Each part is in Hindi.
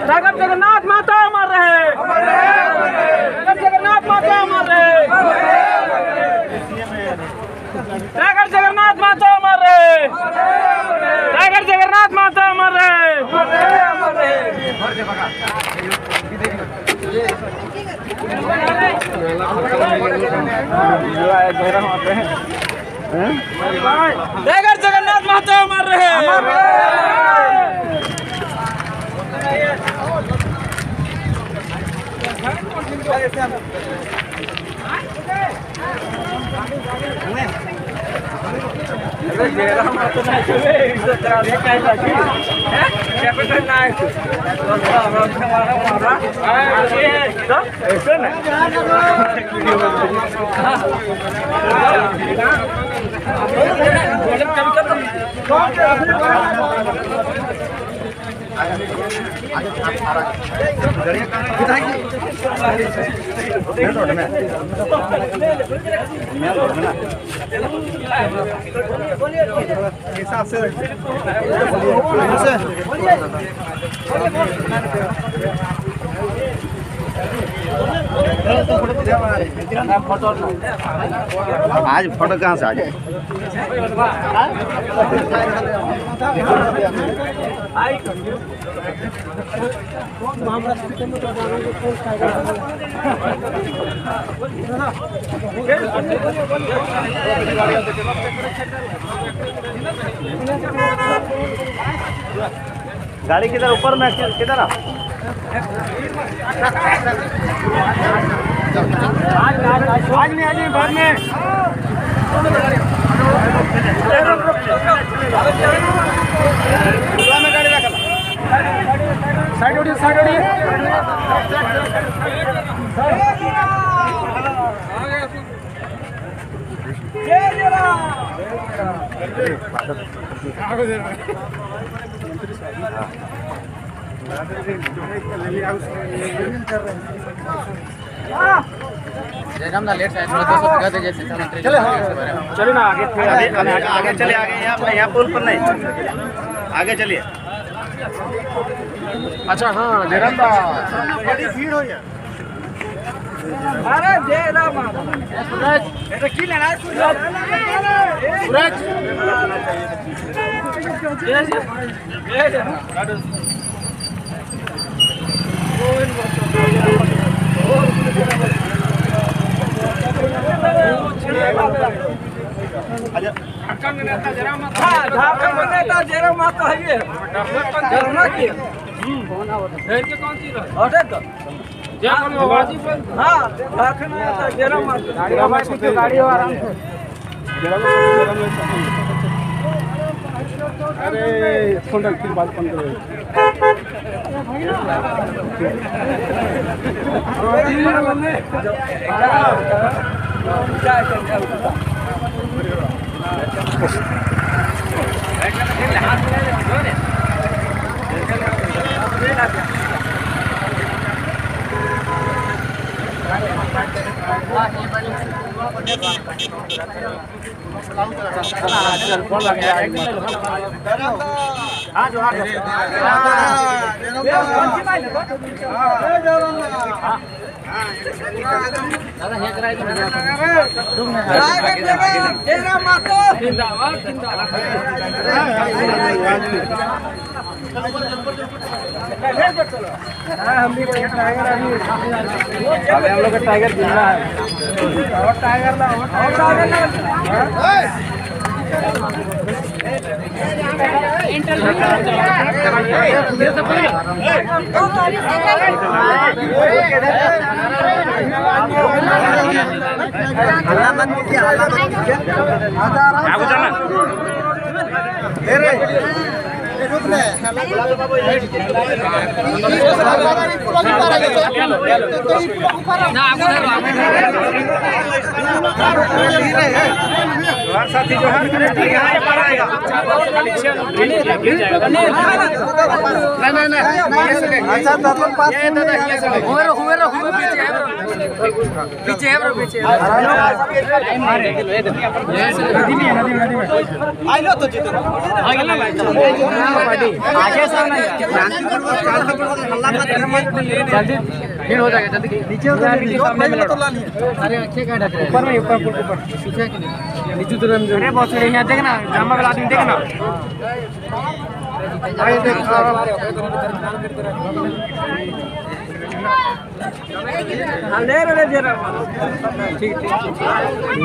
सागर जगन्नाथ माता अमर रहे, सागर जगन्नाथ माता अमर रहे, सागर जगन्नाथ माता अमर रहे, सागर जगन्नाथ माता अमर रहे। सागर जगन्नाथ माता अमर रहे। आज फोटो कहाँ से आ जाए? गाड़ी किधर ऊपर में किधर आप? आज नहीं आज बाद में गाड़ी रखा साइड उड़ी जयराम लेट है थोड़ा 200 टका दे जैसे चलो ना आगे चले आगे यहाँ पुल पर नहीं आगे चलिए। अच्छा हाँ जयराम बड़ी भीड़ हो यार। अरे जयराम सूरज ये की लेना है सूरज झारखंड नेता जयराम माता है ये जयराम की के कौन सी ऑर्डर का हाँ झारखंड नेता जयराम माता गाड़ी हो आराम से। अरे फोन की बात बंद करो। हम लोग का टाइगर जिंदा है और टाइगर ना साथी जो पीछे है ब्रो पीछे आगे से जल्दी भीड़ हो जाएगा जल्दी नीचे अरे अच्छे का ऊपर में ऊपर पीछे नीचे तो अरे बहुत सही यहाँ देखना जामा वाला आदमी देखना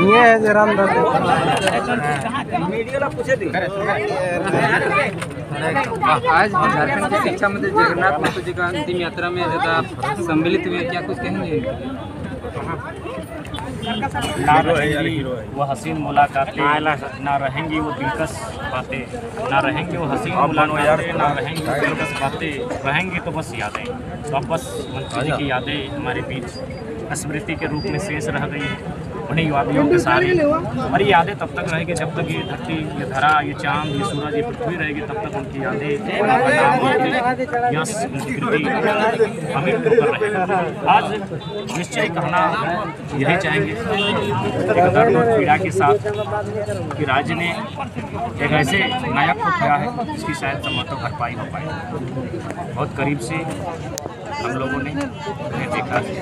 ये है जरा मीडिया पूछे थी आज झारखंड के शिक्षा मंत्री जगन्नाथ महतो जी का अंतिम यात्रा में जब आप सम्मिलित हुए क्या कुछ कहेंगे? ना रहेंगी वो हसीन मुलाकातें, ना रहेंगी वो दिलकश बातें, ना रहेंगी वो हसीन मुलाकातें, ना रहेंगी वो दिलकश बातें, रहेंगी तो बस यादें। तो अब बस मंत्री जी की यादें हमारे बीच स्मृति के रूप में शेष रह गई है। उन्हीं यादियों के सारे हमारी यादें तब तक रहेगी जब तक ये धरती, ये धरा, ये चाँद, ये सूरज, ये पृथ्वी रहेगी, तब तक उनकी यादें यश उनकी कृति हमें ऊपर रहेगी। आज निश्चय कहना यही चाहेंगे एक दर्द और पीड़ा के साथ कि राज्य ने एक ऐसे नायक को खोया है जिसकी शायद समर्थन भरपाई हो पाए। बहुत करीब से हम लोगों ने उन्हें देखा है,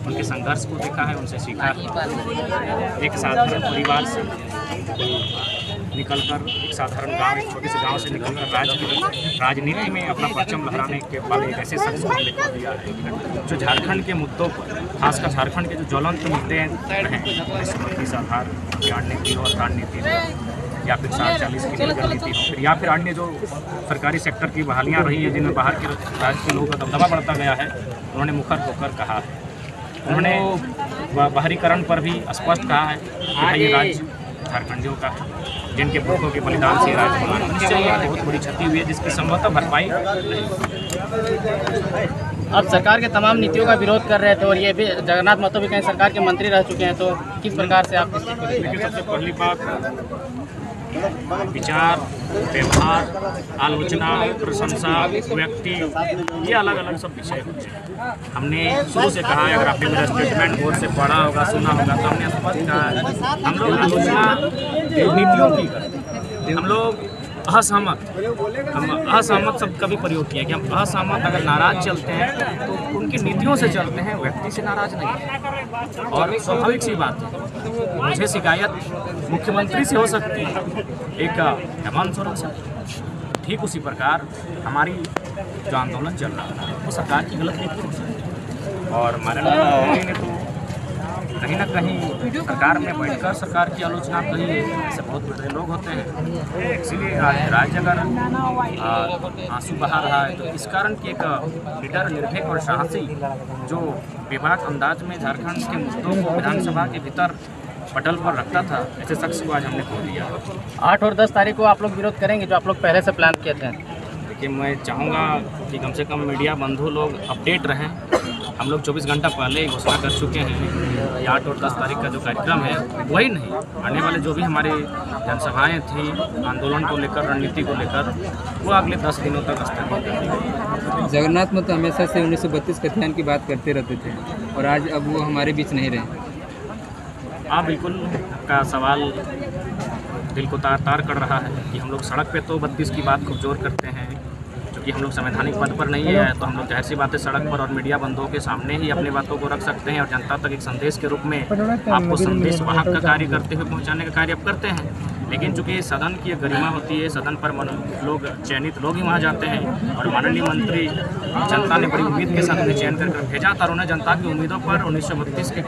उनके संघर्ष को देखा है, उनसे सीखा है। एक साधारण परिवार से निकलकर, एक साधारण गांव, एक छोटे से गांव से निकलकर राजनीति में अपना परचम लहराने के वाले एक ऐसे शख्स को लेकर दिया है जो झारखंड के मुद्दों पर, खासकर झारखंड के जो ज्वलंत मुद्दे हैं, आधार नीति और आधार नीति या फिर 40 की नगर नीति हो, या फिर अन्य जो सरकारी सेक्टर की बहालियाँ रही है जिनमें बाहर के राज्य के लोगों का दबदबा बढ़ता गया है, उन्होंने मुखर होकर कहा है। उन्होंने बाहरीकरण पर भी स्पष्ट कहा है कि ये राज्य झारखंडियों का है, जिनके पुरखों के बलिदान से राज्य बना। निश्चय बहुत बड़ी क्षति हुई है जिसकी संभवतः भरपाई नहीं। अब सरकार के तमाम नीतियों का विरोध कर रहे थे और ये भी जगन्नाथ महतो भी कहीं सरकार के मंत्री रह चुके हैं, तो किस प्रकार से आप इसकी? देखिए, सबसे पहली बात विचार, व्यवहार, आलोचना, प्रशंसा, व्यक्ति, ये अलग अलग सब विषय होते हैं। हमने शुरू से कहा है, अगर आपने मेरा स्टेटमेंट बोर्ड से पढ़ा होगा, सुना होगा, तो हमने स्पष्ट कहा है हम लोग आलोचना नीतियों की करते हैं। हम लोग असहमत शब्द का भी प्रयोग किया कि हम असहमत अगर नाराज चलते हैं तो उनकी नीतियों से चलते हैं, व्यक्ति से नाराज नहीं। और स्वाभाविक सी बात है, मुझे शिकायत मुख्यमंत्री से हो सकती है, एक हेमंत सोरेन से। ठीक उसी प्रकार हमारी जो आंदोलन चल रहा है वो सरकार की गलत नीति हो सकती है। और माननीय मुख्यमंत्री ने तो कहीं ना कहीं सरकार में बैठकर सरकार की आलोचना कही है। ऐसे बहुत बड़े लोग होते हैं, इसीलिए राज्य अगर आंसू बहा रहा है तो इस कारण कि एक निडर, निर्भीक और साहसी जो बेबाक अंदाज में झारखंड के मुद्दों को विधानसभा के भीतर पटल पर रखता था, ऐसे शख्स को आज हमने खो दिया। 8 और 10 तारीख को आप लोग विरोध करेंगे जो आप लोग पहले से प्लान किए थे? देखिए, मैं चाहूँगा कि कम से कम मीडिया बंधु लोग अपडेट रहें। हम लोग 24 घंटा पहले ही घोषणा कर चुके हैं कि 8 और 10 तारीख का जो कार्यक्रम है वही नहीं, आने वाले जो भी हमारे जनसभाएं थी आंदोलन को लेकर, रणनीति को लेकर, वो अगले 10 दिनों तक स्थगित कर दी गई। जगन्नाथ महतो हमेशा से 1932 के अभियान की बात करते रहते थे और आज अब वो हमारे बीच नहीं रहे। हाँ, बिल्कुल आपका सवाल दिल को तार कर रहा है कि हम लोग सड़क पे तो 32 की बात खूब जोर करते हैं, क्योंकि हम लोग संवैधानिक पद पर नहीं है तो हम लोग जाहिर सी बातें सड़क पर और मीडिया बंधुओं के सामने ही अपनी बातों को रख सकते हैं और जनता तक एक संदेश के रूप में आपको संदेश वाहक का कार्य करते हुए पहुंचाने का कार्य अब करते हैं। लेकिन चूँकि सदन की गरिमा होती है, सदन पर लोग चयनित लोग ही वहाँ जाते हैं और माननीय मंत्री जनता ने बड़ी उम्मीद के साथ उन्हें चयन कर भेजा था और उन्हें जनता की उम्मीदों पर 1932 की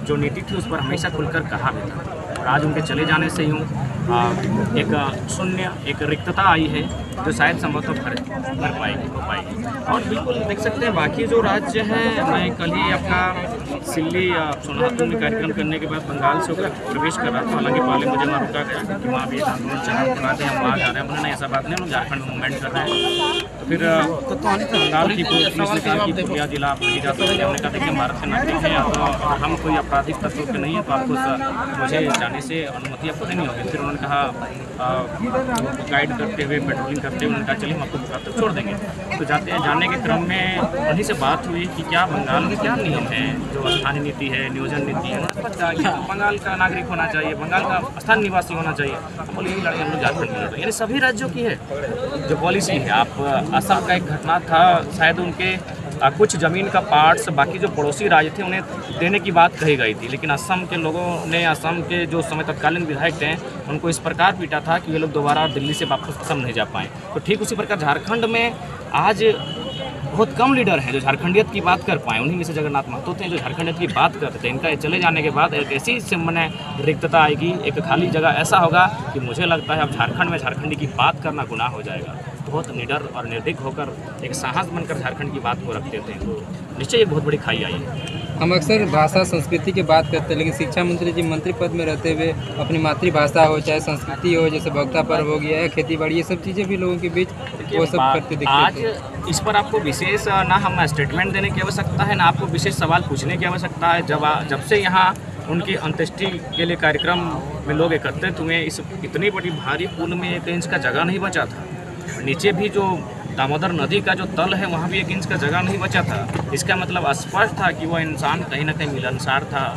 जो नीति थी उस पर हमेशा खुलकर कहा भी था। और आज उनके चले जाने से यूँ एक शून्य, एक रिक्तता आई है जो शायद संभवतः भर पाएगी। और बिल्कुल देख सकते हैं बाकी जो राज्य हैं, मैं कल ही अपना सिल्ली सोनापुर में कार्यक्रम करने के बाद बंगाल से होकर प्रवेश कर रहा था। हालांकि पहले मुझे वहाँ रुका गया क्योंकि वहाँ भी एक आंदोलन चलाते हैं, हम वहाँ जा रहे हैं। उन्होंने ऐसा बात नहीं, हम झारखंड में मूवमेंट कर रहे हैं। तो फिर बंगाल की पुलिस ने कहा कि पुलिया जिला आप नहीं जा सकते। हमने कहा देखिए भारत के नागरिक हैं, तो हम कोई आपराधिक तत्व के नहीं है, तो आपको मुझे जाने से अनुमति आपको देनी होगी। फिर उन्होंने कहा गाइड करते हुए, पेट्रोलिंग करते हुए, उन्होंने कहा चलिए हम आपको तक छोड़ देंगे। तो जाने के क्रम में उन्हीं से बात हुई कि क्या बंगाल में क्या नियम है, जो स्थानीय नीति है, नियोजन नीति है, उन्होंने कहा कि बंगाल का नागरिक होना चाहिए, बंगाल का स्थानीय निवासी होना चाहिए। हम बोले यही लड़ाई हम लोग झारखंड में लड़ रहे हैं। यानी सभी राज्यों की है जो पॉलिसी है। आप असम का एक घटना था, शायद उनके कुछ ज़मीन का पार्ट्स बाकी जो पड़ोसी राज्य थे उन्हें देने की बात कही गई थी, लेकिन असम के लोगों ने, असम के जो समय तत्कालीन विधायक थे, उनको इस प्रकार पीटा था कि ये लोग दोबारा दिल्ली से वापस असम नहीं जा पाए। तो ठीक उसी प्रकार झारखंड में आज बहुत कम लीडर हैं जो झारखंडियत की बात कर पाए। उन्हीं में से जगन्नाथ महतो थे जो झारखंडियत की बात करते थे। इनका चले जाने के बाद एक ऐसी मैंने रिक्तता आएगी, एक खाली जगह ऐसा होगा कि मुझे लगता है अब झारखंड में झारखंडी की बात करना गुनाह हो जाएगा। बहुत निडर और निर्भीक होकर एक साहस बनकर झारखंड की बात को रखते थे। निश्चय एक बहुत बड़ी खाई आई है। हम अक्सर भाषा संस्कृति की बात करते हैं, लेकिन शिक्षा मंत्री जी मंत्री पद में रहते हुए अपनी मातृभाषा हो, चाहे संस्कृति हो, जैसे बगता पर्व हो गया है, खेती बाड़ी, ये सब चीज़ें भी लोगों के बीच वो सब करते दिखते आज थे। इस पर आपको विशेष ना हम स्टेटमेंट देने की आवश्यकता है, ना आपको विशेष सवाल पूछने की आवश्यकता है। जब से यहाँ उनकी अंत्येष्टि के लिए कार्यक्रम में लोग एकत्रित हुए, इस इतनी बड़ी भारी पुल में 1 इंच का जगह नहीं बचा था। नीचे भी जो दामोदर नदी का जो तल है वहाँ भी 1 इंच का जगह नहीं बचा था। इसका मतलब स्पष्ट था कि वह इंसान कहीं ना कहीं मिलनसार था।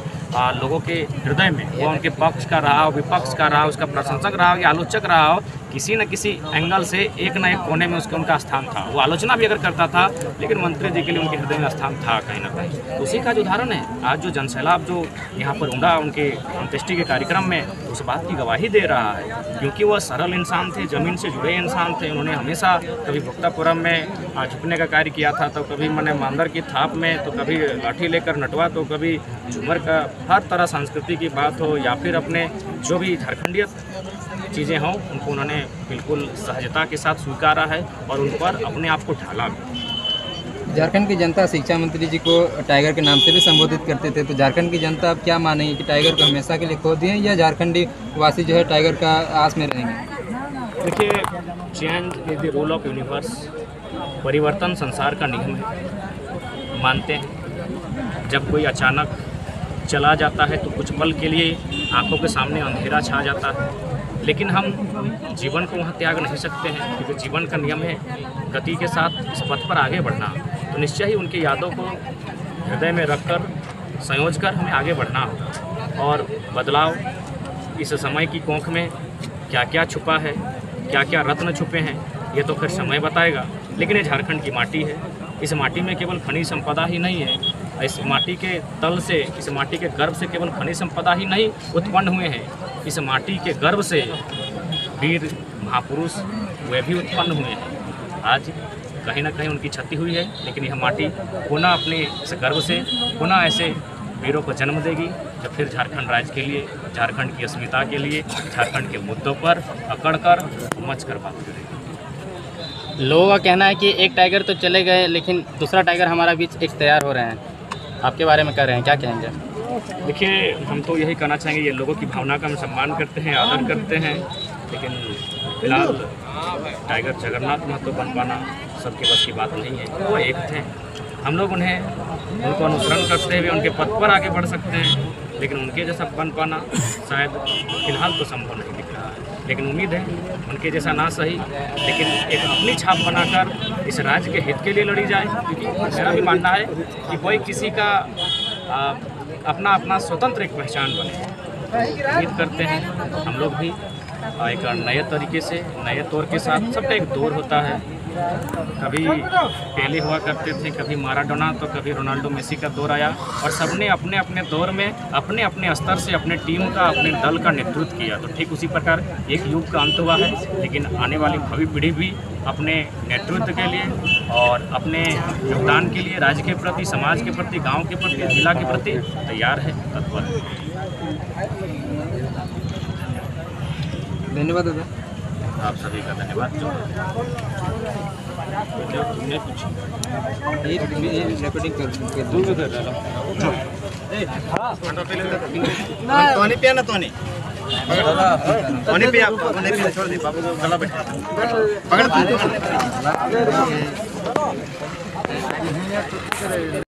लोगों के हृदय में वो उनके पक्ष का रहा हो, विपक्ष का रहा हो, उसका प्रशंसक रहा हो या आलोचक रहा हो, किसी न किसी एंगल से एक न एक कोने में उनका स्थान था। वो आलोचना भी अगर करता था, लेकिन मंत्री जी के लिए उनके हृदय में स्थान था कहीं ना कहीं। तो उसी का जो उदाहरण है आज जो जनसैलाब जो यहाँ पर उमड़ा उनके अंत्येष्टि के कार्यक्रम में, उस बात की गवाही दे रहा है। क्योंकि वह सरल इंसान थे, ज़मीन से जुड़े इंसान थे। उन्होंने हमेशा कभी भुक्तापुरम में झुकने का कार्य किया था, तो कभी मैंने मांदर की थाप में, तो कभी लाठी लेकर नटवा, तो कभी झूमर का, हर तरह संस्कृति की बात हो या फिर अपने जो भी झारखंडियत चीज़ें हों, उनको उन्होंने बिल्कुल सहजता के साथ स्वीकारा है और उन पर अपने आप को ढाला भी। झारखंड की जनता शिक्षा मंत्री जी को टाइगर के नाम से भी संबोधित करते थे, तो झारखंड की जनता अब क्या मानेगी कि टाइगर को हमेशा के लिए खो दिए या झारखंडी वासी जो है टाइगर का आस में रहेंगे? देखिए, change is the rule of universe. परिवर्तन संसार का नियम है, मानते हैं। जब कोई अचानक चला जाता है तो कुछ पल के लिए आंखों के सामने अंधेरा छा जाता है, लेकिन हम जीवन को वहाँ त्याग नहीं सकते हैं, क्योंकि जीवन का नियम है गति के साथ इस पथ पर आगे बढ़ना। तो निश्चय ही उनकी यादों को हृदय में रखकर, संयोज कर हमें आगे बढ़ना होगा। और बदलाव इस समय की कोंख में क्या क्या छुपा है, क्या क्या रत्न छुपे हैं, ये तो फिर समय बताएगा। लेकिन ये झारखंड की माटी है। इस माटी में केवल खनिज संपदा ही नहीं है, इस माटी के तल से, इस माटी के गर्भ से केवल खनिज संपदा ही नहीं उत्पन्न हुए हैं, इस माटी के गर्भ से वीर महापुरुष वे भी उत्पन्न हुए हैं। आज कहीं ना कहीं उनकी क्षति हुई है, लेकिन यह माटी पुनः अपने इस गर्भ से पुनः ऐसे वीरों को जन्म देगी जो फिर झारखंड राज्य के लिए, झारखंड की अस्मिता के लिए, झारखंड के मुद्दों पर अकड़ कर मच कर बात करेगी। लोगों का कहना है कि एक टाइगर तो चले गए, लेकिन दूसरा टाइगर हमारा बीच एक तैयार हो रहे हैं। आपके बारे में कह रहे हैं, क्या कहेंगे? देखिए, हम तो यही कहना चाहेंगे, ये लोगों की भावना का हम सम्मान करते हैं, आदर करते हैं, लेकिन फिलहाल टाइगर जगन्नाथ महतो बन पाना सबके बस की बात नहीं है। वो एक थे, हम लोग उनको अनुसरण करते हुए उनके पथ पर आगे बढ़ सकते हैं, लेकिन उनके जैसा बन पाना शायद फिलहाल तो संभव नहीं दिख रहा है। लेकिन उम्मीद है उनके जैसा ना सही, लेकिन एक अपनी छाप बनाकर इस राज्य के हित के लिए लड़ी जाए। क्योंकि मेरा भी मानना है कि कोई किसी का अपना अपना स्वतंत्र एक पहचान बने। उम्मीद करते हैं हम लोग भी एक नए तरीके से, नए तौर के साथ, सबका एक दौर होता है। कभी पहले हुआ करते थे, कभी माराडोना तो कभी रोनाल्डो मेसी का दौर आया, और सबने अपने अपने दौर में अपने अपने स्तर से अपने टीम का, अपने दल का नेतृत्व किया। तो ठीक उसी प्रकार एक युग का अंत हुआ है, लेकिन आने वाली भावी पीढ़ी भी अपने नेतृत्व के लिए और अपने योगदान के लिए राज्य के प्रति, समाज के प्रति, गांव के प्रति, जिला के प्रति तैयार है, तत्पर है। धन्यवाद दादा। आप सभी का धन्यवाद। ये रिकॉर्डिंग कर टोनी पिया ना टोनी पिया आपको नहीं पिया छोड़ दी बाबू को गला बैठा पकड़